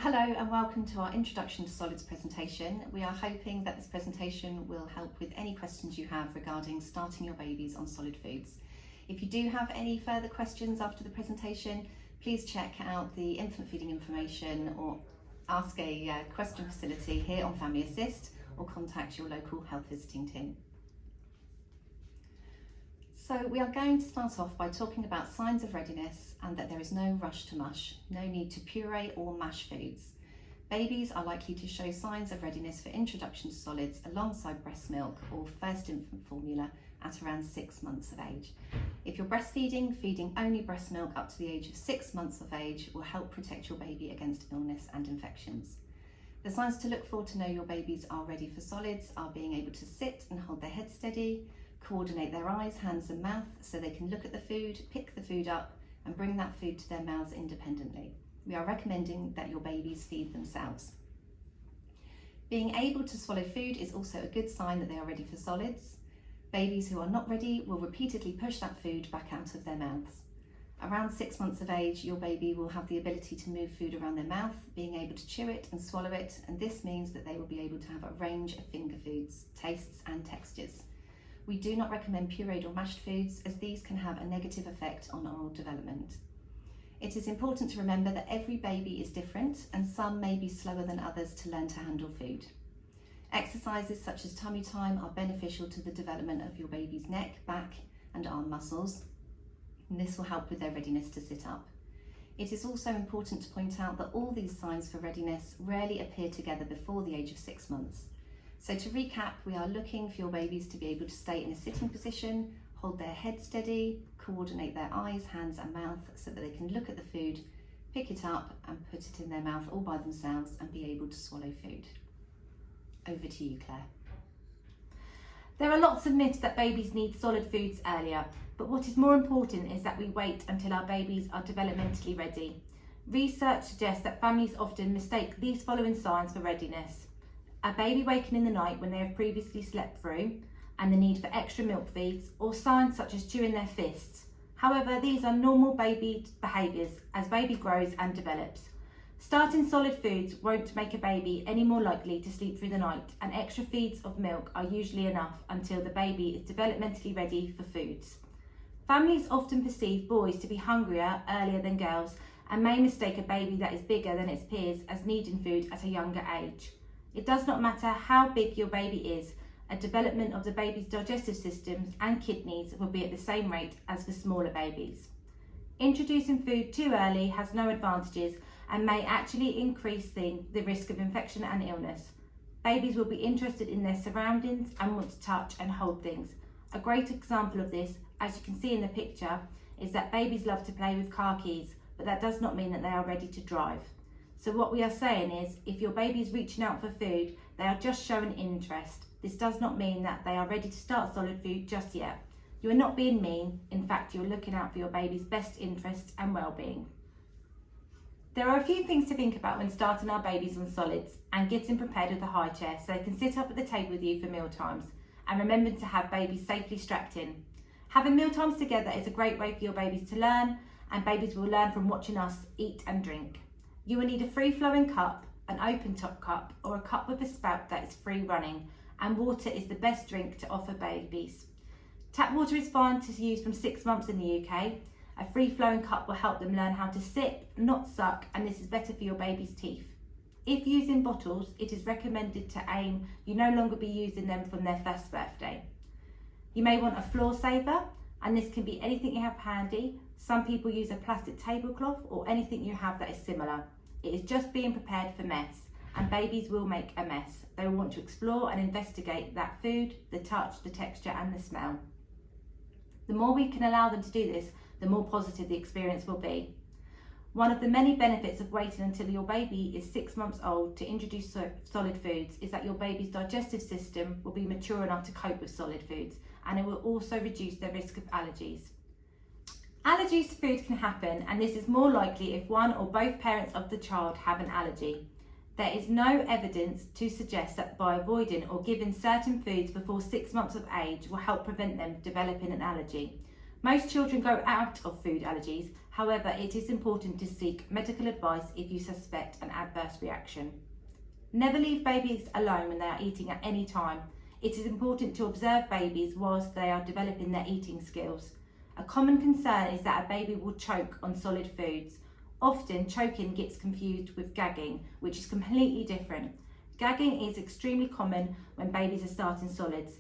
Hello and welcome to our Introduction to Solids presentation. We are hoping that this presentation will help with any questions you have regarding starting your babies on solid foods. If you do have any further questions after the presentation, please check out the infant feeding information or ask a question facility here on Family Assist or contact your local health visiting team. So we are going to start off by talking about signs of readiness and that there is no rush to mush, no need to puree or mash foods. Babies are likely to show signs of readiness for introduction to solids alongside breast milk or first infant formula at around 6 months of age. If you're breastfeeding, feeding only breast milk up to the age of 6 months of age will help protect your baby against illness and infections. The signs to look for to know your babies are ready for solids are being able to sit and hold their head steady, coordinate their eyes, hands and mouth so they can look at the food, pick the food up and bring that food to their mouths independently. We are recommending that your babies feed themselves. Being able to swallow food is also a good sign that they are ready for solids. Babies who are not ready will repeatedly push that food back out of their mouths. Around 6 months of age, your baby will have the ability to move food around their mouth, being able to chew it and swallow it, and this means that they will be able to have a range of finger foods, tastes and textures. We do not recommend pureed or mashed foods as these can have a negative effect on oral development. It is important to remember that every baby is different and some may be slower than others to learn to handle food. Exercises such as tummy time are beneficial to the development of your baby's neck, back and arm muscles, and this will help with their readiness to sit up. It is also important to point out that all these signs for readiness rarely appear together before the age of 6 months. So to recap, we are looking for your babies to be able to stay in a sitting position, hold their head steady, coordinate their eyes, hands and mouth so that they can look at the food, pick it up and put it in their mouth all by themselves and be able to swallow food. Over to you, Claire. There are lots of myths that babies need solid foods earlier, but what is more important is that we wait until our babies are developmentally ready. Research suggests that families often mistake these following signs for readiness: a baby waking in the night when they have previously slept through, and the need for extra milk feeds, or signs such as chewing their fists. However, these are normal baby behaviours as baby grows and develops. Starting solid foods won't make a baby any more likely to sleep through the night, and extra feeds of milk are usually enough until the baby is developmentally ready for foods. Families often perceive boys to be hungrier earlier than girls and may mistake a baby that is bigger than its peers as needing food at a younger age. It does not matter how big your baby is, a development of the baby's digestive systems and kidneys will be at the same rate as for smaller babies. Introducing food too early has no advantages and may actually increase the risk of infection and illness. Babies will be interested in their surroundings and want to touch and hold things. A great example of this, as you can see in the picture, is that babies love to play with car keys, but that does not mean that they are ready to drive. So what we are saying is, if your baby is reaching out for food, they are just showing interest. This does not mean that they are ready to start solid food just yet. You are not being mean, in fact you are looking out for your baby's best interests and well-being. There are a few things to think about when starting our babies on solids and getting prepared with a high chair so they can sit up at the table with you for meal times, and remembering to have babies safely strapped in. Having meal times together is a great way for your babies to learn, and babies will learn from watching us eat and drink. You will need a free-flowing cup, an open-top cup, or a cup with a spout that is free running, and water is the best drink to offer babies. Tap water is fine to use from 6 months in the UK. A free-flowing cup will help them learn how to sip, not suck, and this is better for your baby's teeth. If using bottles, it is recommended to aim you no longer be using them from their first birthday. You may want a floor saver, and this can be anything you have handy. Some people use a plastic tablecloth or anything you have that is similar. It is just being prepared for mess, and babies will make a mess. They will want to explore and investigate that food, the touch, the texture and the smell. The more we can allow them to do this, the more positive the experience will be. One of the many benefits of waiting until your baby is 6 months old to introduce solid foods is that your baby's digestive system will be mature enough to cope with solid foods, and it will also reduce their risk of allergies. Allergies to food can happen, and this is more likely if one or both parents of the child have an allergy. There is no evidence to suggest that by avoiding or giving certain foods before 6 months of age will help prevent them developing an allergy. Most children grow out of food allergies, however, it is important to seek medical advice if you suspect an adverse reaction. Never leave babies alone when they are eating at any time. It is important to observe babies whilst they are developing their eating skills. A common concern is that a baby will choke on solid foods. Often, choking gets confused with gagging, which is completely different. Gagging is extremely common when babies are starting solids,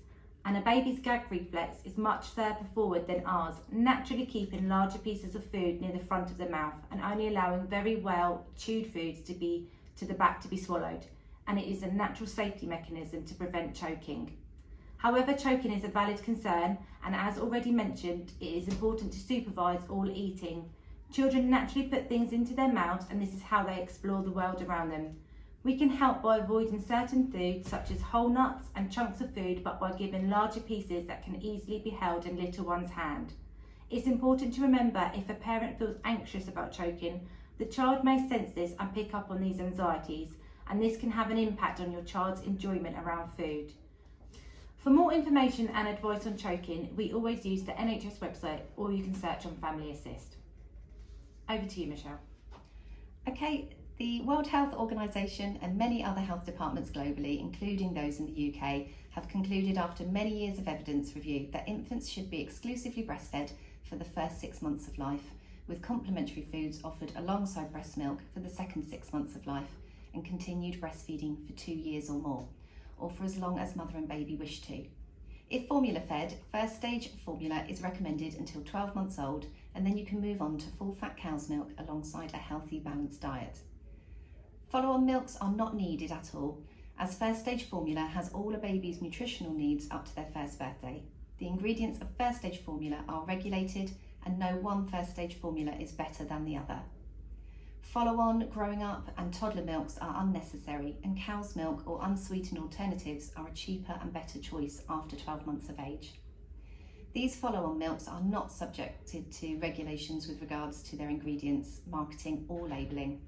and a baby's gag reflex is much further forward than ours, naturally keeping larger pieces of food near the front of the mouth and only allowing very well chewed foods to be to the back to be swallowed, and it is a natural safety mechanism to prevent choking. However, choking is a valid concern, and as already mentioned, it is important to supervise all eating. Children naturally put things into their mouths, and this is how they explore the world around them. We can help by avoiding certain foods such as whole nuts and chunks of food, but by giving larger pieces that can easily be held in little one's hand. It's important to remember if a parent feels anxious about choking, the child may sense this and pick up on these anxieties, and this can have an impact on your child's enjoyment around food. For more information and advice on choking, we always use the NHS website, or you can search on Family Assist. Over to you, Michelle. Okay, the World Health Organization and many other health departments globally, including those in the UK, have concluded after many years of evidence review that infants should be exclusively breastfed for the first 6 months of life, with complementary foods offered alongside breast milk for the second 6 months of life, and continued breastfeeding for 2 years or more, or for as long as mother and baby wish to. If formula fed, first stage formula is recommended until 12 months old, and then you can move on to full fat cow's milk alongside a healthy, balanced diet. Follow-on milks are not needed at all, as first stage formula has all a baby's nutritional needs up to their first birthday. The ingredients of first stage formula are regulated, and no one first stage formula is better than the other. Follow-on, growing up and toddler milks are unnecessary, and cow's milk or unsweetened alternatives are a cheaper and better choice after 12 months of age. These follow-on milks are not subjected to regulations with regards to their ingredients, marketing or labelling.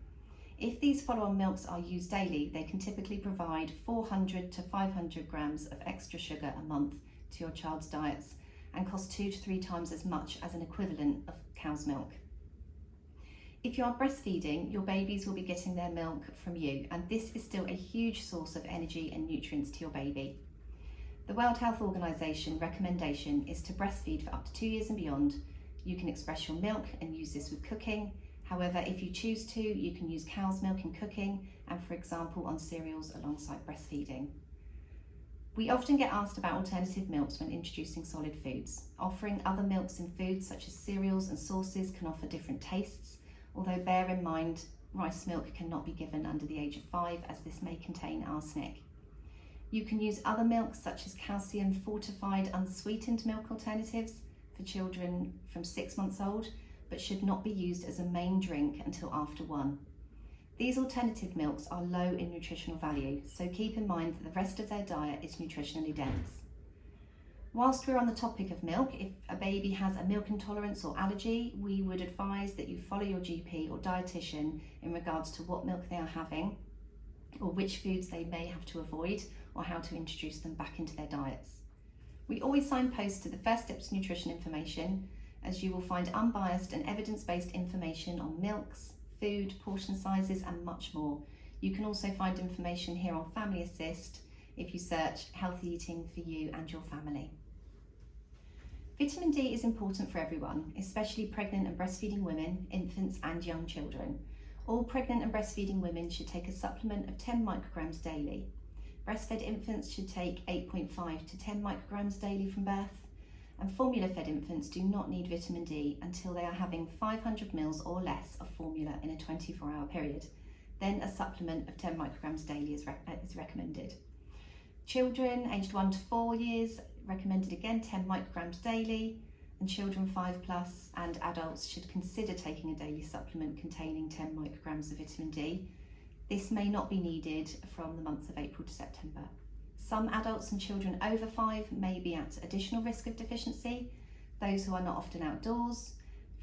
If these follow-on milks are used daily, they can typically provide 400 to 500 grams of extra sugar a month to your child's diets and cost 2 to 3 times as much as an equivalent of cow's milk. If you are breastfeeding, your babies will be getting their milk from you, and this is still a huge source of energy and nutrients to your baby. The World Health Organization recommendation is to breastfeed for up to 2 years and beyond. You can express your milk and use this with cooking. However, if you choose to, you can use cow's milk in cooking and, for example, on cereals alongside breastfeeding. We often get asked about alternative milks when introducing solid foods. Offering other milks in foods such as cereals and sauces can offer different tastes, although bear in mind rice milk cannot be given under the age of 5 as this may contain arsenic. You can use other milks such as calcium fortified unsweetened milk alternatives for children from 6 months old, but should not be used as a main drink until after 1. These alternative milks are low in nutritional value, so keep in mind that the rest of their diet is nutritionally dense. Whilst we're on the topic of milk, if a baby has a milk intolerance or allergy, we would advise that you follow your GP or dietitian in regards to what milk they are having, or which foods they may have to avoid, or how to introduce them back into their diets. We always signpost to the First Steps nutrition information, as you will find unbiased and evidence-based information on milks, food, portion sizes and much more. You can also find information here on Family Assist if you search healthy eating for you and your family. Vitamin D is important for everyone, especially pregnant and breastfeeding women, infants and young children. All pregnant and breastfeeding women should take a supplement of 10 micrograms daily. Breastfed infants should take 8.5 to 10 micrograms daily from birth, and formula-fed infants do not need vitamin D until they are having 500 ml or less of formula in a 24-hour period. Then a supplement of 10 micrograms daily is recommended. Children aged 1 to 4 years, recommended again 10 micrograms daily, and children 5+ and adults should consider taking a daily supplement containing 10 micrograms of vitamin D. This may not be needed from the months of April to September. Some adults and children over 5 may be at additional risk of deficiency. Those who are not often outdoors,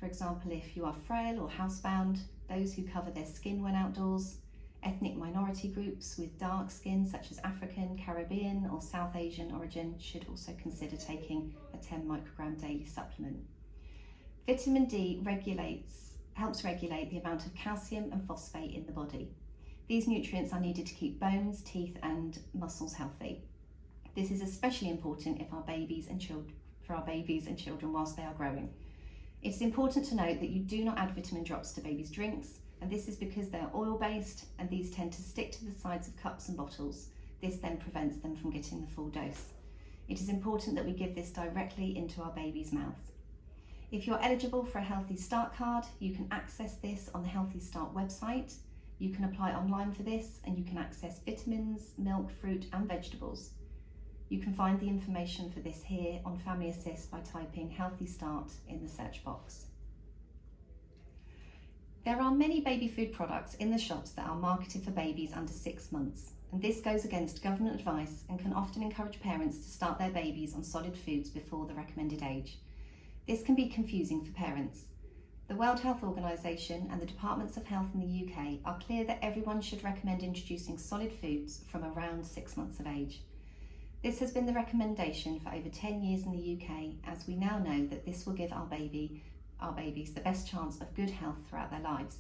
for example if you are frail or housebound, those who cover their skin when outdoors, ethnic minority groups with dark skin such as African, Caribbean or South Asian origin should also consider taking a 10 microgram daily supplement. Vitamin D helps regulate the amount of calcium and phosphate in the body. These nutrients are needed to keep bones, teeth and muscles healthy. This is especially important for our babies and children whilst they are growing. It's important to note that you do not add vitamin drops to babies' drinks, and this is because they are oil-based and these tend to stick to the sides of cups and bottles. This then prevents them from getting the full dose. It is important that we give this directly into our baby's mouth. If you're eligible for a Healthy Start card, you can access this on the Healthy Start website. You can apply online for this and you can access vitamins, milk, fruit and vegetables. You can find the information for this here on Family Assist by typing Healthy Start in the search box. There are many baby food products in the shops that are marketed for babies under 6 months, and this goes against government advice and can often encourage parents to start their babies on solid foods before the recommended age. This can be confusing for parents. The World Health Organization and the Departments of Health in the UK are clear that everyone should recommend introducing solid foods from around 6 months of age. This has been the recommendation for over 10 years in the UK, as we now know that this will give our babies the best chance of good health throughout their lives.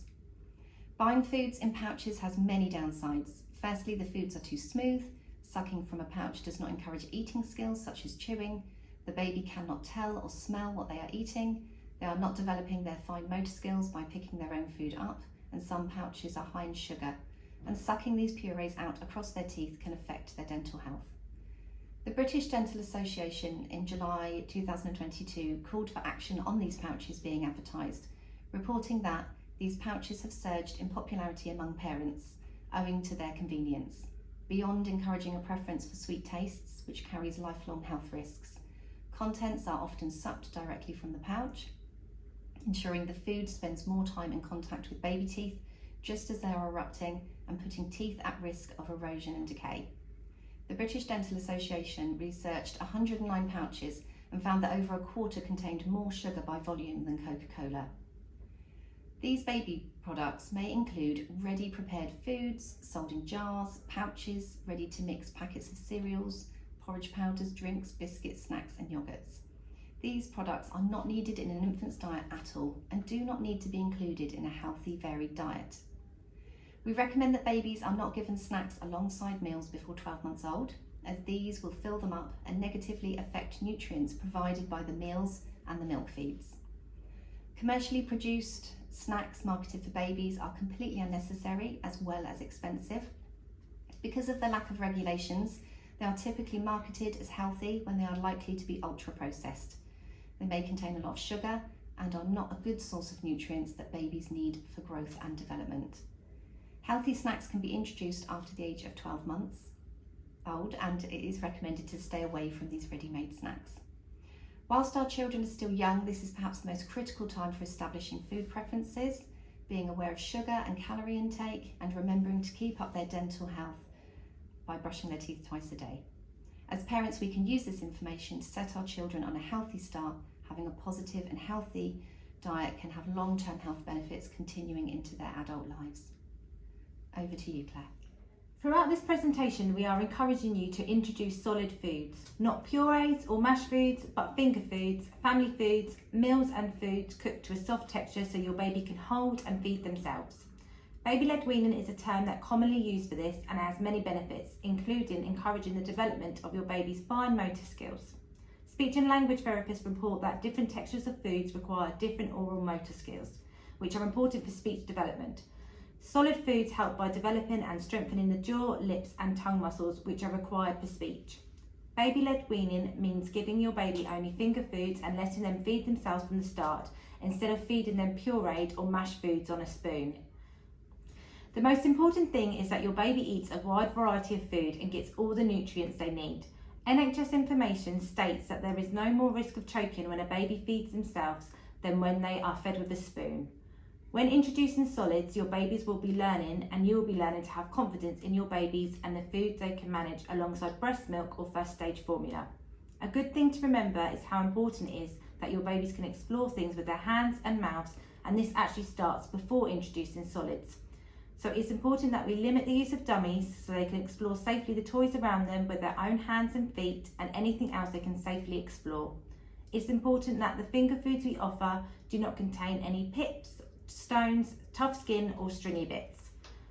Buying foods in pouches has many downsides. Firstly, the foods are too smooth. Sucking from a pouch does not encourage eating skills such as chewing. The baby cannot tell or smell what they are eating. They are not developing their fine motor skills by picking their own food up, and some pouches are high in sugar, and sucking these purees out across their teeth can affect their dental health. The British Dental Association in July 2022 called for action on these pouches being advertised, reporting that these pouches have surged in popularity among parents owing to their convenience, beyond encouraging a preference for sweet tastes, which carries lifelong health risks. Contents are often sucked directly from the pouch, ensuring the food spends more time in contact with baby teeth just as they are erupting and putting teeth at risk of erosion and decay. The British Dental Association researched 109 pouches and found that over a quarter contained more sugar by volume than Coca-Cola. These baby products may include ready prepared foods sold in jars, pouches, ready to mix packets of cereals, porridge powders, drinks, biscuits, snacks and yogurts. These products are not needed in an infant's diet at all and do not need to be included in a healthy, varied diet. We recommend that babies are not given snacks alongside meals before 12 months old, as these will fill them up and negatively affect nutrients provided by the meals and the milk feeds. Commercially produced snacks marketed for babies are completely unnecessary as well as expensive. Because of the lack of regulations, they are typically marketed as healthy when they are likely to be ultra-processed. They may contain a lot of sugar and are not a good source of nutrients that babies need for growth and development. Healthy snacks can be introduced after the age of 12 months old, and it is recommended to stay away from these ready-made snacks. Whilst our children are still young, this is perhaps the most critical time for establishing food preferences, being aware of sugar and calorie intake, and remembering to keep up their dental health by brushing their teeth twice a day. As parents, we can use this information to set our children on a healthy start. Having a positive and healthy diet can have long-term health benefits continuing into their adult lives. Over to you, Claire. Throughout this presentation, we are encouraging you to introduce solid foods, not purees or mashed foods, but finger foods, family foods, meals and foods cooked to a soft texture so your baby can hold and feed themselves. Baby-led weaning is a term that commonly used for this and has many benefits, including encouraging the development of your baby's fine motor skills. Speech and language therapists report that different textures of foods require different oral motor skills, which are important for speech development. Solid foods help by developing and strengthening the jaw, lips and tongue muscles, which are required for speech. Baby-led weaning means giving your baby only finger foods and letting them feed themselves from the start, instead of feeding them pureed or mashed foods on a spoon. The most important thing is that your baby eats a wide variety of food and gets all the nutrients they need. NHS information states that there is no more risk of choking when a baby feeds themselves than when they are fed with a spoon. When introducing solids, your babies will be learning, and you will be learning to have confidence in your babies and the foods they can manage alongside breast milk or first stage formula. A good thing to remember is how important it is that your babies can explore things with their hands and mouths, and this actually starts before introducing solids. So it's important that we limit the use of dummies so they can explore safely the toys around them with their own hands and feet and anything else they can safely explore. It's important that the finger foods we offer do not contain any pips, stones, tough skin or stringy bits.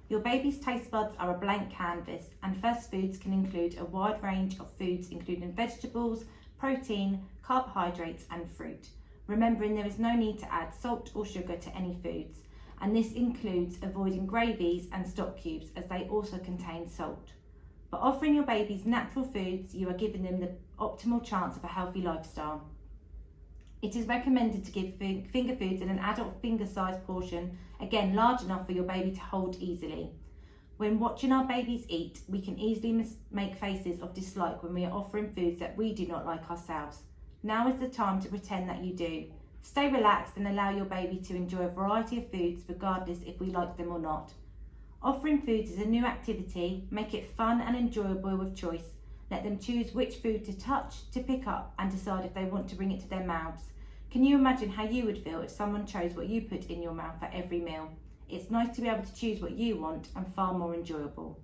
Your baby's taste buds are a blank canvas, and first foods can include a wide range of foods including vegetables, protein, carbohydrates and fruit. Remembering there is no need to add salt or sugar to any foods, and this includes avoiding gravies and stock cubes as they also contain salt. By offering your babies natural foods, you are giving them the optimal chance of a healthy lifestyle. It is recommended to give finger foods in an adult finger-sized portion, again large enough for your baby to hold easily. When watching our babies eat, we can easily make faces of dislike when we are offering foods that we do not like ourselves. Now is the time to pretend that you do. Stay relaxed and allow your baby to enjoy a variety of foods regardless if we like them or not. Offering foods is a new activity. Make it fun and enjoyable with choice. Let them choose which food to touch, to pick up and decide if they want to bring it to their mouths. Can you imagine how you would feel if someone chose what you put in your mouth for every meal? It's nice to be able to choose what you want and far more enjoyable.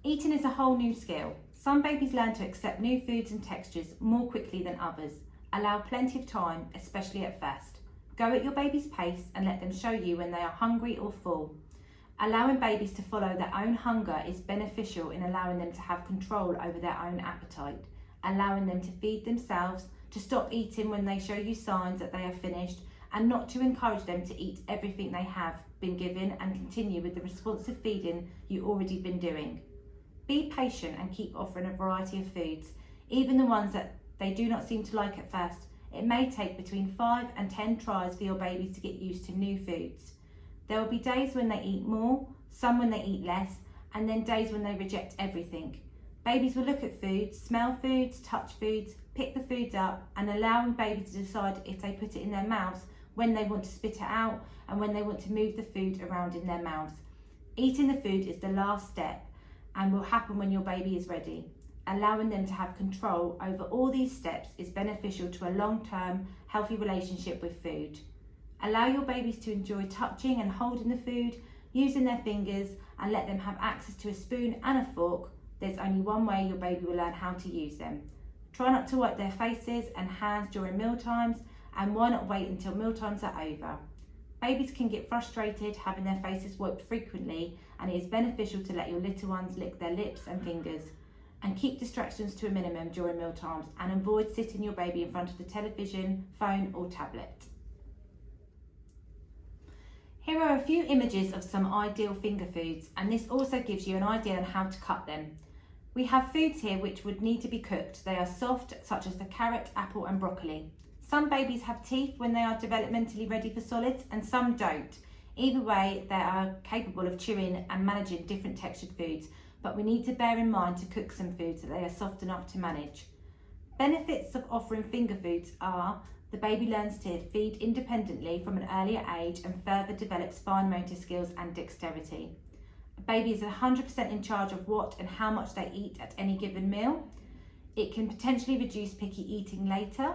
Eating is a whole new skill. Some babies learn to accept new foods and textures more quickly than others. Allow plenty of time, especially at first. Go at your baby's pace and let them show you when they are hungry or full. Allowing babies to follow their own hunger is beneficial in allowing them to have control over their own appetite, allowing them to feed themselves, to stop eating when they show you signs that they are finished, and not to encourage them to eat everything they have been given and continue with the responsive feeding you've already been doing. Be patient and keep offering a variety of foods, even the ones that they do not seem to like at first. It may take between 5 and 10 tries for your babies to get used to new foods. There will be days when they eat more, some when they eat less, and then days when they reject everything. Babies will look at foods, smell foods, touch foods, pick the foods up, and allowing babies to decide if they put it in their mouths, when they want to spit it out, and when they want to move the food around in their mouths. Eating the food is the last step and will happen when your baby is ready. Allowing them to have control over all these steps is beneficial to a long-term, healthy relationship with food. Allow your babies to enjoy touching and holding the food, using their fingers, and let them have access to a spoon and a fork. There's only one way your baby will learn how to use them. Try not to wipe their faces and hands during meal times, and why not wait until meal times are over? Babies can get frustrated having their faces wiped frequently, and it is beneficial to let your little ones lick their lips and fingers. And keep distractions to a minimum during meal times, and avoid sitting your baby in front of the television, phone or tablet. Here are a few images of some ideal finger foods, and this also gives you an idea on how to cut them. We have foods here which would need to be cooked. They are soft, such as the carrot, apple and broccoli. Some babies have teeth when they are developmentally ready for solids, and some don't. Either way, they are capable of chewing and managing different textured foods, but we need to bear in mind to cook some foods so they are soft enough to manage. Benefits of offering finger foods are the baby learns to feed independently from an earlier age and further develops fine motor skills and dexterity. A baby is 100% in charge of what and how much they eat at any given meal. It can potentially reduce picky eating later.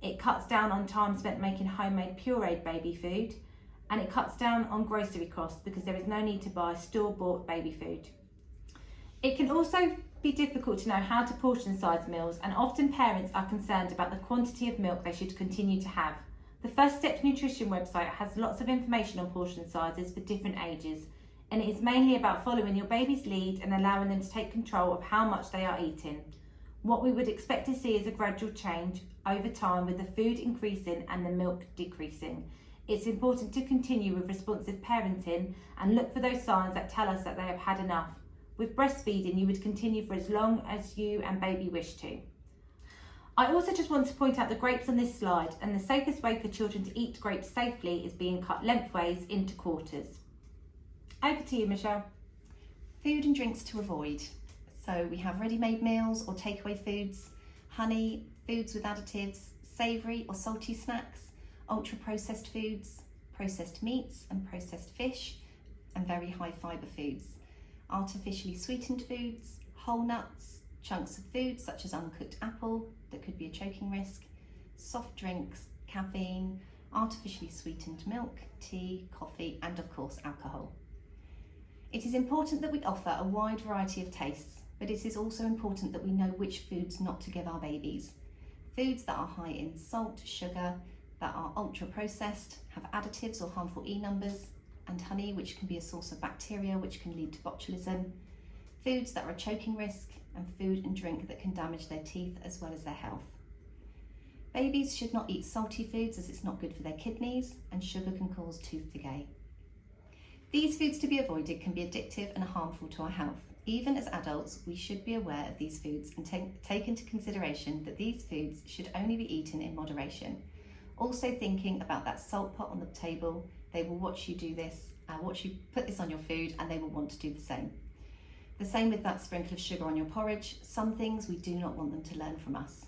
It cuts down on time spent making homemade pureed baby food, and it cuts down on grocery costs because there is no need to buy store-bought baby food. It can also be difficult to know how to portion size meals, and often parents are concerned about the quantity of milk they should continue to have. The First Steps Nutrition website has lots of information on portion sizes for different ages, and it is mainly about following your baby's lead and allowing them to take control of how much they are eating. What we would expect to see is a gradual change over time, with the food increasing and the milk decreasing. It's important to continue with responsive parenting and look for those signs that tell us that they have had enough. With breastfeeding, you would continue for as long as you and baby wish to. I also just want to point out the grapes on this slide, and the safest way for children to eat grapes safely is being cut lengthways into quarters. Over to you, Michelle. Food and drinks to avoid. So we have ready-made meals or takeaway foods, honey, foods with additives, savoury or salty snacks, ultra-processed foods, processed meats and processed fish, and very high fibre foods. Artificially sweetened foods, whole nuts, chunks of food such as uncooked apple that could be a choking risk, soft drinks, caffeine, artificially sweetened milk, tea, coffee, and of course alcohol. It is important that we offer a wide variety of tastes, but it is also important that we know which foods not to give our babies. Foods that are high in salt, sugar, that are ultra processed, have additives or harmful E numbers, and honey, which can be a source of bacteria which can lead to botulism. Foods that are a choking risk, and food and drink that can damage their teeth as well as their health. Babies should not eat salty foods as it's not good for their kidneys, and sugar can cause tooth decay. These foods to be avoided can be addictive and harmful to our health. Even as adults, we should be aware of these foods and take into consideration that these foods should only be eaten in moderation. Also thinking about that salt pot on the table, they will watch you do this, watch you put this on your food, and they will want to do the same. The same with that sprinkle of sugar on your porridge. Some things we do not want them to learn from us.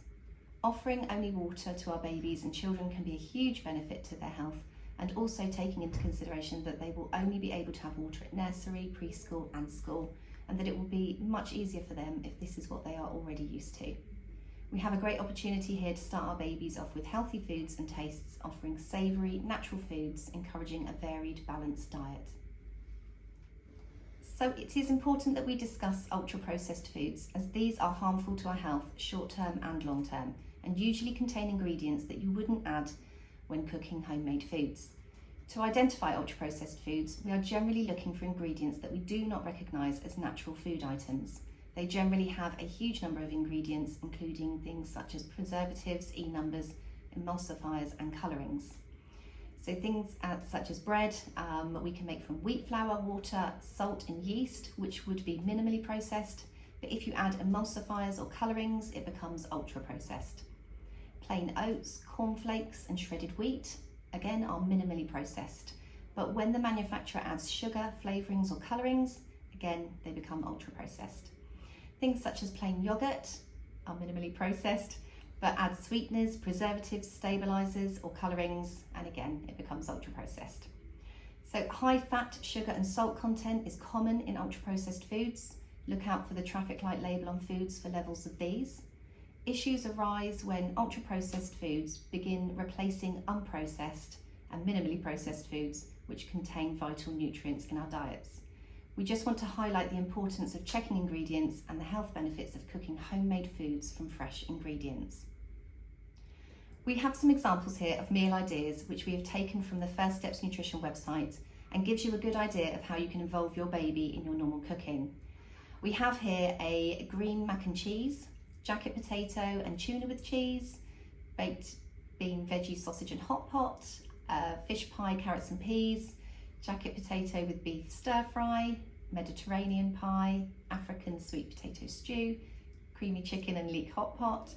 Offering only water to our babies and children can be a huge benefit to their health, and also taking into consideration that they will only be able to have water at nursery, preschool and school, and that it will be much easier for them if this is what they are already used to. We have a great opportunity here to start our babies off with healthy foods and tastes, offering savoury, natural foods, encouraging a varied, balanced diet. So it is important that we discuss ultra-processed foods, as these are harmful to our health short-term and long-term, and usually contain ingredients that you wouldn't add when cooking homemade foods. To identify ultra-processed foods, we are generally looking for ingredients that we do not recognise as natural food items. They generally have a huge number of ingredients, including things such as preservatives, E numbers, emulsifiers and colourings. So things such as bread, we can make from wheat flour, water, salt and yeast, which would be minimally processed. But if you add emulsifiers or colourings, it becomes ultra-processed. Plain oats, cornflakes and shredded wheat, again, are minimally processed. But when the manufacturer adds sugar, flavourings or colourings, again, they become ultra-processed. Things such as plain yoghurt are minimally processed, but add sweeteners, preservatives, stabilisers or colourings, and again, it becomes ultra-processed. So high fat, sugar and salt content is common in ultra-processed foods. Look out for the traffic light label on foods for levels of these. Issues arise when ultra-processed foods begin replacing unprocessed and minimally processed foods which contain vital nutrients in our diets. We just want to highlight the importance of checking ingredients and the health benefits of cooking homemade foods from fresh ingredients. We have some examples here of meal ideas which we have taken from the First Steps Nutrition website and gives you a good idea of how you can involve your baby in your normal cooking. We have here a green mac and cheese, jacket potato and tuna with cheese, baked bean veggie sausage and hot pot, fish pie, carrots and peas, jacket potato with beef stir fry, Mediterranean pie, African sweet potato stew, creamy chicken and leek hot pot,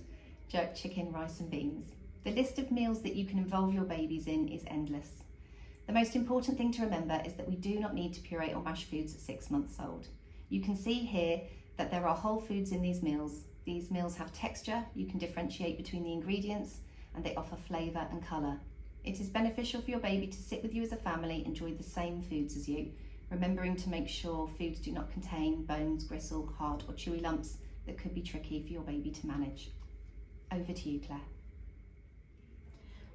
jerk chicken, rice and beans. The list of meals that you can involve your babies in is endless. The most important thing to remember is that we do not need to puree or mash foods at 6 months old. You can see here that there are whole foods in these meals. These meals have texture, you can differentiate between the ingredients, and they offer flavour and colour. It is beneficial for your baby to sit with you as a family, enjoy the same foods as you, remembering to make sure foods do not contain bones, gristle, hard or chewy lumps that could be tricky for your baby to manage. Over to you, Claire.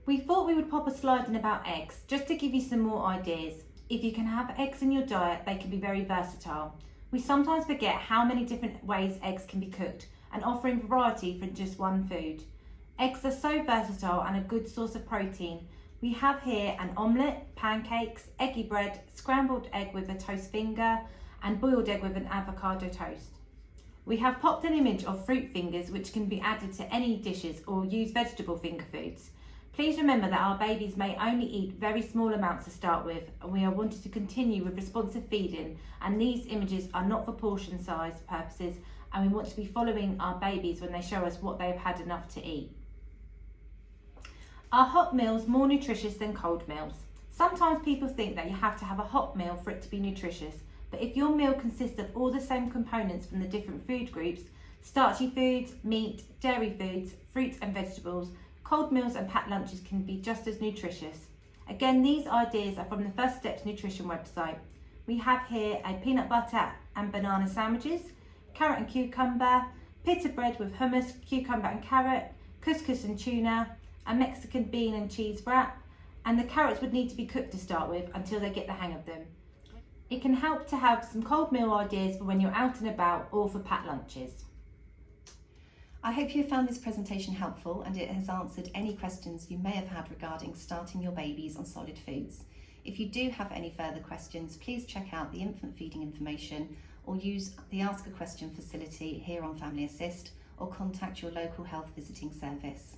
We thought we would pop a slide in about eggs, just to give you some more ideas. If you can have eggs in your diet, they can be very versatile. We sometimes forget how many different ways eggs can be cooked, and offering variety for just one food. Eggs are so versatile and a good source of protein. We have here an omelette, pancakes, eggy bread, scrambled egg with a toast finger, and boiled egg with an avocado toast. We have popped an image of fruit fingers which can be added to any dishes or use vegetable finger foods. Please remember that our babies may only eat very small amounts to start with, and we are wanting to continue with responsive feeding, and these images are not for portion size purposes, and we want to be following our babies when they show us what they have had enough to eat. Are hot meals more nutritious than cold meals? Sometimes people think that you have to have a hot meal for it to be nutritious, but if your meal consists of all the same components from the different food groups, starchy foods, meat, dairy foods, fruits and vegetables, cold meals and packed lunches can be just as nutritious. Again, these ideas are from the First Steps Nutrition website. We have here a peanut butter and banana sandwiches, carrot and cucumber, pita bread with hummus, cucumber and carrot, couscous and tuna, a Mexican bean and cheese wrap, and the carrots would need to be cooked to start with until they get the hang of them. It can help to have some cold meal ideas for when you're out and about or for packed lunches. I hope you have found this presentation helpful and it has answered any questions you may have had regarding starting your babies on solid foods. If you do have any further questions, please check out the infant feeding information or use the Ask a Question facility here on Family Assist, or contact your local health visiting service.